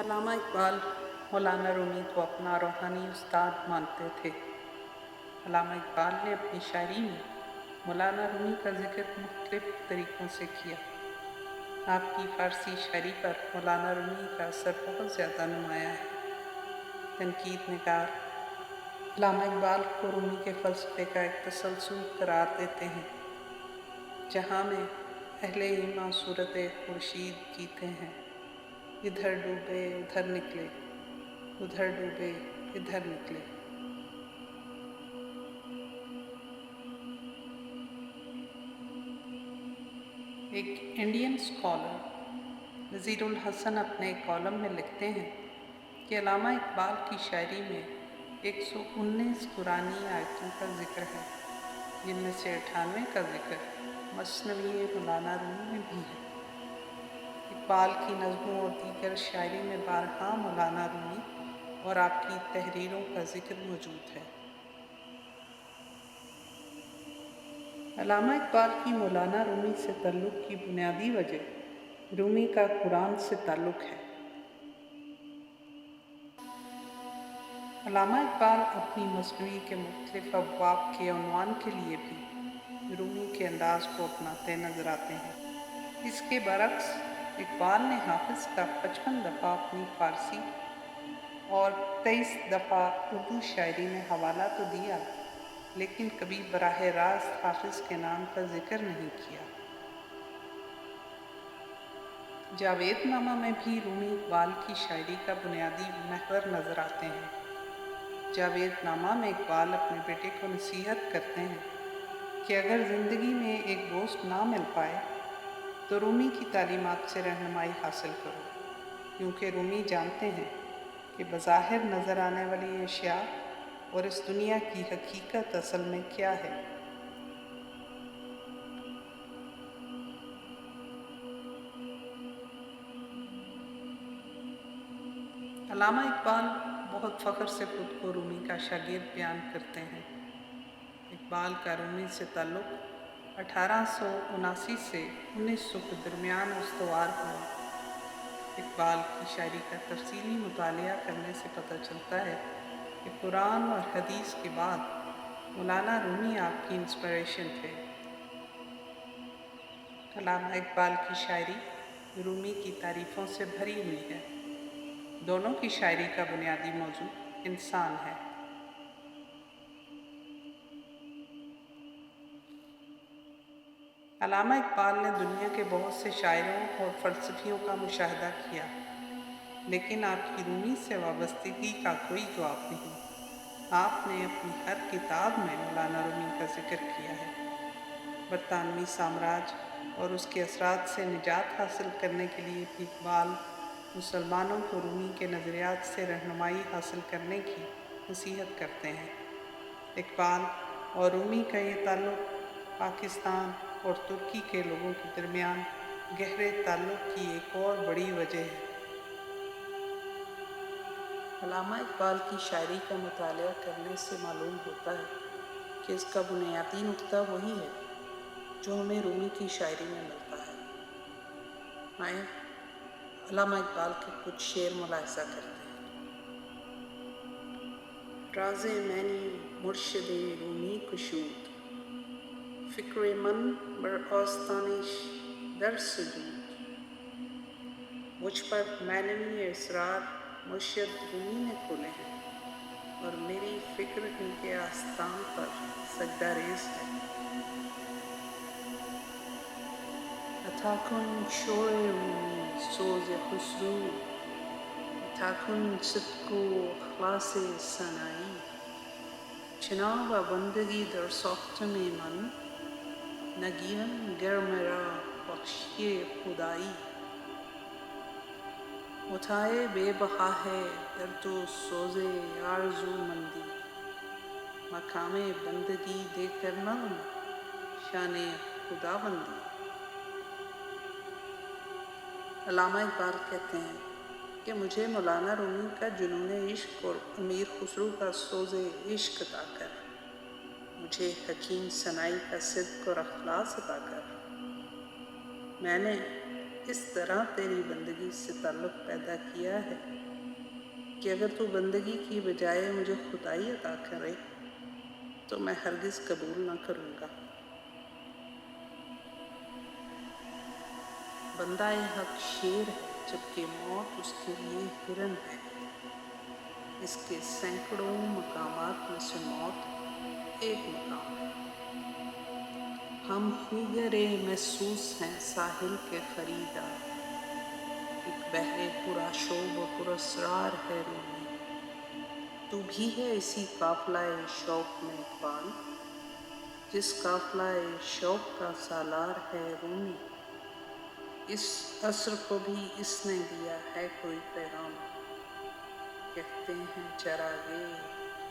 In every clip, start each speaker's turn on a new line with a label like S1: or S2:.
S1: علامہ اقبال مولانا رومی کو اپنا روحانی استاد مانتے تھے۔ علامہ اقبال نے اپنی شاعری میں مولانا رومی کا ذکر مختلف طریقوں سے کیا۔ آپ کی فارسی شاعری پر مولانا رومی کا اثر بہت زیادہ نمایاں ہے۔ تنقید نگار علامہ اقبال کو رومی کے فلسفے کا ایک تسلسل قرار دیتے ہیں، جہاں میں اہل ایماں صورت خورشید جیتے ہیں، ادھر ڈوبے ادھر نکلے، ادھر ڈوبے ادھر نکلے۔ ایک انڈین اسکالر نذیر الحسن اپنے کالم میں لکھتے ہیں کہ علامہ اقبال کی شاعری میں 119 قرآنی آیتوں کا ذکر ہے، جن میں سے 98 کا ذکر مثنوی مولانا رومی میں بھی ہے۔ اقبال کی نظموں اور دیگر شاعری میں بارہا مولانا رومی اور آپ کی تحریروں کا ذکر موجود ہے۔ علامہ اقبال کی مولانا رومی سے تعلق کی بنیادی وجہ رومی کا قرآن سے تعلق ہے۔ علامہ اقبال اپنی مثنوی کے مختلف ابواب کے عنوان کے لیے بھی رومی کے انداز کو اپناتے نظر آتے ہیں۔ اس کے برعکس اقبال نے حافظ کا 55 دفعہ اپنی فارسی اور 23 دفعہ اردو شاعری میں حوالہ تو دیا، لیکن کبھی براہ راست حافظ کے نام کا ذکر نہیں کیا۔ جاوید نامہ میں بھی رومی اقبال کی شاعری کا بنیادی محور نظر آتے ہیں۔ جاوید نامہ میں اقبال اپنے بیٹے کو نصیحت کرتے ہیں کہ اگر زندگی میں ایک دوست نہ مل پائے تو رومی کی تعلیمات سے رہنمائی حاصل کرو، کیونکہ رومی جانتے ہیں کہ بظاہر نظر آنے والی اشیاء اور اس دنیا کی حقیقت اصل میں کیا ہے۔ علامہ اقبال بہت فخر سے خود کو رومی کا شاگرد بیان کرتے ہیں۔ اقبال کا رومی سے تعلق 1879 سے 1900 کے درمیان استوار ہوا۔ اقبال کی شاعری کا تفصیلی مطالعہ کرنے سے پتہ چلتا ہے کہ قرآن اور حدیث کے بعد مولانا رومی آپ کی انسپریشن تھے۔ علامہ اقبال کی شاعری رومی کی تعریفوں سے بھری ہوئی ہے۔ دونوں کی شاعری کا بنیادی موضوع انسان ہے۔ علامہ اقبال نے دنیا کے بہت سے شاعروں اور فلسفیوں کا مشاہدہ کیا، لیکن آپ کی رومی سے وابستگی کا کوئی جواب نہیں۔ آپ نے اپنی ہر کتاب میں مولانا رومی کا ذکر کیا ہے۔ برطانوی سامراج اور اس کے اثرات سے نجات حاصل کرنے کے لیے بھی اقبال مسلمانوں کو رومی کے نظریات سے رہنمائی حاصل کرنے کی نصیحت کرتے ہیں۔ اقبال اور رومی کا یہ تعلق پاکستان اور ترکی کے لوگوں کے درمیان گہرے تعلق کی ایک اور بڑی وجہ ہے۔ علامہ اقبال کی شاعری کا مطالعہ کرنے سے معلوم ہوتا ہے کہ اس کا بنیادی نقطہ وہی ہے جو ہمیں رومی کی شاعری میں ملتا ہے۔ آئیں علامہ اقبال کے کچھ شعر ملاحظہ کرتے ہیں۔ راز معنی مرشد رومی گشود، فکر من بر آستانش در سجود، مجھ پر معنوی اسرار مرشد رومی نے کھولے ہیں اور میری فکر ان کے آستان پر سجدہ ریز ہے۔ عطا کن شور رومی سوز خسرو، عطا کن صدق و اخلاص سنائی، چنان و بندگی در ساختم من، نگیرن گر مرا بخشی خدائی، متاع بے بہا ہے در تو سوز آرزو مندی، مقام بندگی دے کر نغم شان خدا بندی۔ علامہ اقبال کہتے ہیں کہ مجھے مولانا رومی کا جنون عشق اور امیر خسرو کا سوز عشق عطا کر، مجھے حکیم سنائی کا صدق اور اخلاص عطا کر۔ میں نے اس طرح تیری بندگی سے تعلق پیدا کیا ہے کہ اگر تو بندگی کی بجائے مجھے خدائی عطا کرے تو میں ہرگز قبول نہ کروں گا۔ بندہ حق شیر ہے جبکہ موت اس کے لیے ہرن ہے۔ اس کے سینکڑوں مقامات میں سے موت ایک مقام ہے۔ ہم خوگرے محسوس ہیں ساحل کے خریدار، ایک بحر پرآشوب و پراسرار ہے رومی۔ تو بھی ہے اسی قافلہ شوق میں اقبال، جس قافلہ شوق کا سالار ہے رومی۔ اس عصر کو بھی اس نے دیا ہے کوئی پیغام، کہتے ہیں چراغے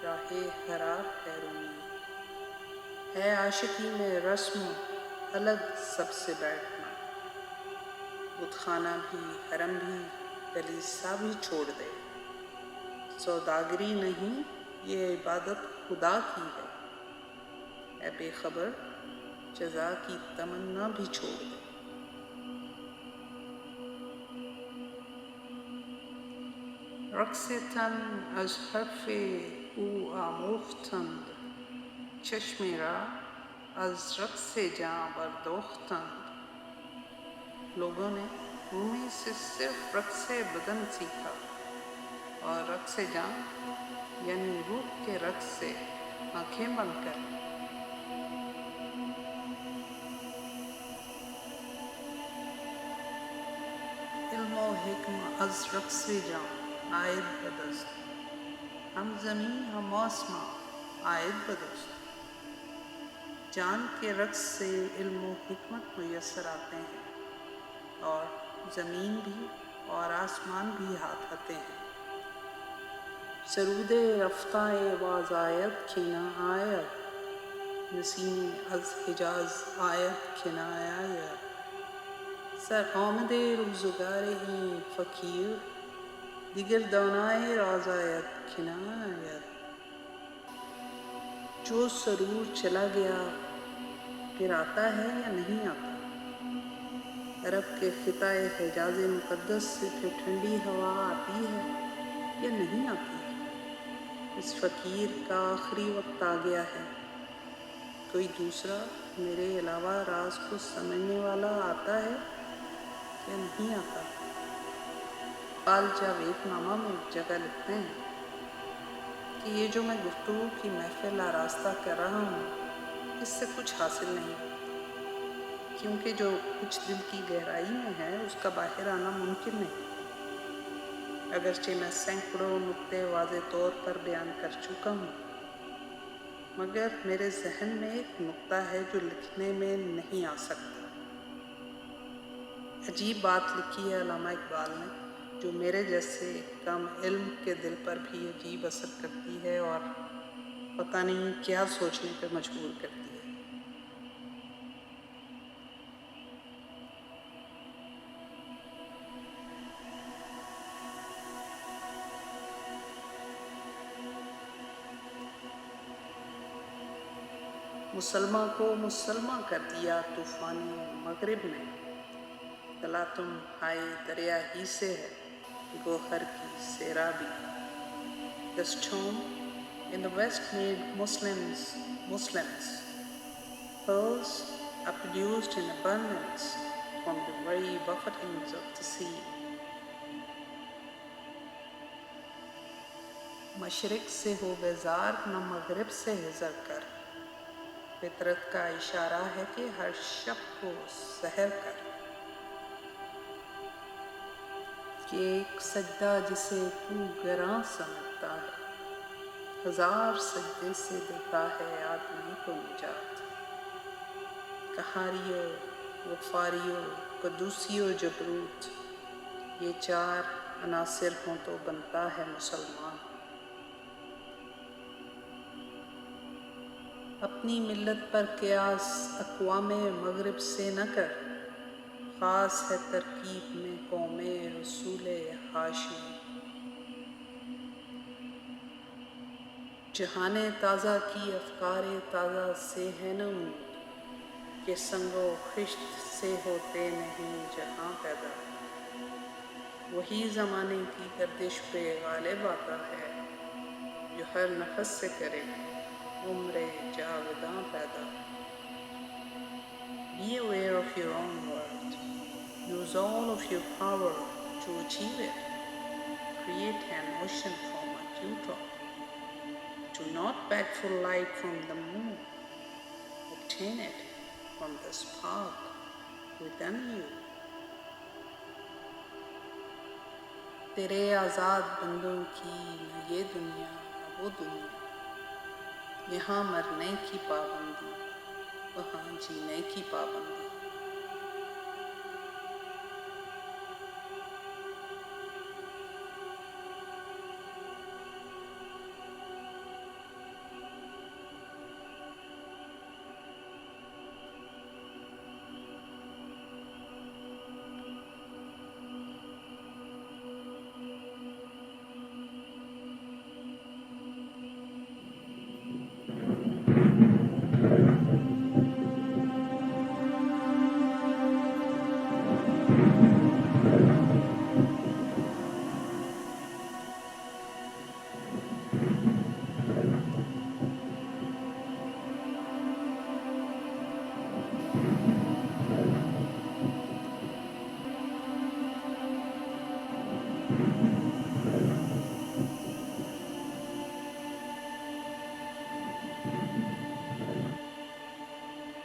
S1: راہ حرار ہے رومی۔ ہے عاشقی میں رسم الگ سب سے بیٹھنا، بت خانہ بھی حرم بھی کلیسا بھی چھوڑ دے۔ سوداگری نہیں یہ عبادت خدا کی ہے، اے بے خبر جزا کی تمنا بھی چھوڑ دے۔ رقص تن از حرف او آموختند، چشم را از رقص جاں بردوختند۔ لوگوں نے رومی سے صرف رقص بدن سیکھا اور رقص جاں یعنی روح کے رقص سے آنکھیں بند کر لی۔ علم و حکم از رقص جاں آید بدست، ہم زمین ہم آسماں آید بدست۔ جان کے رقص سے علم و حکمت میسر آتے ہیں اور زمین بھی اور آسمان بھی ہاتھ آتے ہیں۔ سرود رفتہ واز آید کہ نہ آید، نسیم از حجاز آید کہ نہ آید۔ سر آمد روزگار این فقیر، دیگر دانای راز آید کہ نہ آید۔ جو سرور چلا گیا پھر آتا ہے یا نہیں آتا؟ عرب کے خطہ حجاز مقدس سے پھر ٹھنڈی ہوا آتی ہے یا نہیں آتی؟ اس فقیر کا آخری وقت آ گیا ہے، کوئی دوسرا میرے علاوہ راز کو سمجھنے والا آتا ہے یا نہیں آتا؟ اقبال جاوید نامہ میں ایک جگہ لکھتے ہیں کہ یہ جو میں گفتگو کی محفل آراستہ کر رہا ہوں اس سے کچھ حاصل نہیں، کیونکہ جو کچھ دل کی گہرائی میں ہے اس کا باہر آنا ممکن نہیں۔ اگرچہ میں سینکڑوں نکتے واضح طور پر بیان کر چکا ہوں، مگر میرے ذہن میں ایک نکتہ ہے جو لکھنے میں نہیں آ سکتا۔ عجیب بات لکھی ہے علامہ اقبال نے، جو میرے جیسے کم علم کے دل پر بھی عجیب اثر کرتی ہے اور پتہ نہیں کیا سوچنے پہ مجبور کرتی ہے۔ مسلمہ کو مسلمہ کر دیا طوفانی مغرب نے، تلا تم ہائے دریا ہی سے ہے گوہر کی سیرابی۔ The storm in the west made Muslims Muslims. Pearls are produced in abundance from the very buffetings of the sea. مشرق سے ہو بیزار نہ مغرب سے حذر کر، فطرت کا اشارہ ہے کہ ہر شب کو سحر کر۔ کہ ایک سجدہ جسے تو گراں سمجھتا ہے، ہزار سجدے سے دیتا ہے آدمی کو نجات۔ قہاریو غفاریو قدوسیو جبروت، یہ چار عناصر ہوں تو بنتا ہے مسلمان۔ اپنی ملت پر قیاس اقوام مغرب سے نہ کر، خاص ہے ترکیب میں قوم رسول ہاشمی۔ جہان تازہ کی افکار تازہ سے ہے نہ امید، کہ سنگو خشت سے ہوتے نہیں جہاں پیدا، وہی زمانے کی گردش پہ غالب آتا ہے جو ہر نفس سے کرے عمر جاوداں پیدا۔ Be aware of your own world. Use all of your power to achieve it. Create an ocean from a dewdrop. Do not beg for light from the moon. Obtain it from the spark within you. تیرے آزاد بندوں کی نہ یہ دنیا نہ وہ دنیا، یہاں مرنے کی پابندی وہاں جینے کی پابندی۔